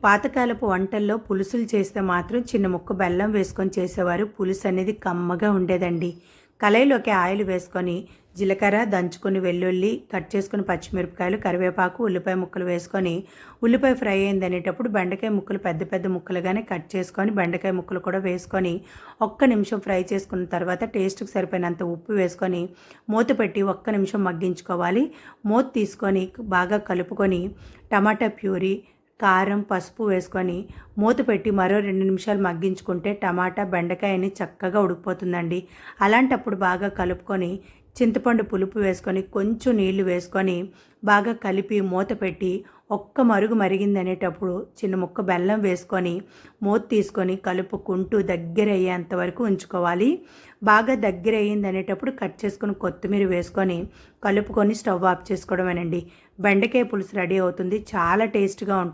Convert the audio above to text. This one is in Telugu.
పాతకాలపు వంటల్లో పులుసులు చేస్తే మాత్రం చిన్న ముక్క బెల్లం వేసుకొని చేసేవారు. పులుసు అనేది కమ్మగా ఉండేదండి. కళాయిలోకి ఆయిల్ వేసుకొని జీలకర్ర దంచుకొని వెల్లుల్లి కట్ చేసుకుని పచ్చిమిరపకాయలు కరివేపాకు ఉల్లిపాయ ముక్కలు వేసుకొని ఉల్లిపాయ ఫ్రై అయిందనేటప్పుడు బెండకాయ ముక్కలు పెద్ద పెద్ద ముక్కలుగానే కట్ చేసుకొని బెండకాయ ముక్కలు కూడా వేసుకొని ఒక్క నిమిషం ఫ్రై చేసుకున్న తర్వాత టేస్ట్కి సరిపోయినంత ఉప్పు వేసుకొని మూత పెట్టి ఒక్క నిమిషం మగ్గించుకోవాలి. మూత తీసుకొని బాగా కలుపుకొని టమాటా ప్యూరీ కారం పసుపు వేసుకొని మూత పెట్టి మరో 2 నిమిషాలు మగ్గించుకుంటే టమాటా బెండకాయ చక్కగా ఉడికిపోతుందండి. అలాంటప్పుడు బాగా కలుపుకొని చింతపండు పులుపు వేసుకొని కొంచెం నీళ్లు వేసుకొని బాగా కలిపి మూత పెట్టి ఒక్క మరుగు మరిగిందనేటప్పుడు చిన్న ముక్క బెల్లం వేసుకొని మూత తీసుకొని కలుపుకుంటూ దగ్గర అయ్యేంత వరకు ఉంచుకోవాలి. బాగా దగ్గర అయ్యిందనేటప్పుడు కట్ చేసుకొని కొత్తిమీర వేసుకొని కలుపుకొని స్టవ్ ఆఫ్ చేసుకోవడమేనండి. బెండకాయ పులుసు రెడీ అవుతుంది. చాలా టేస్ట్గా ఉంటుంది.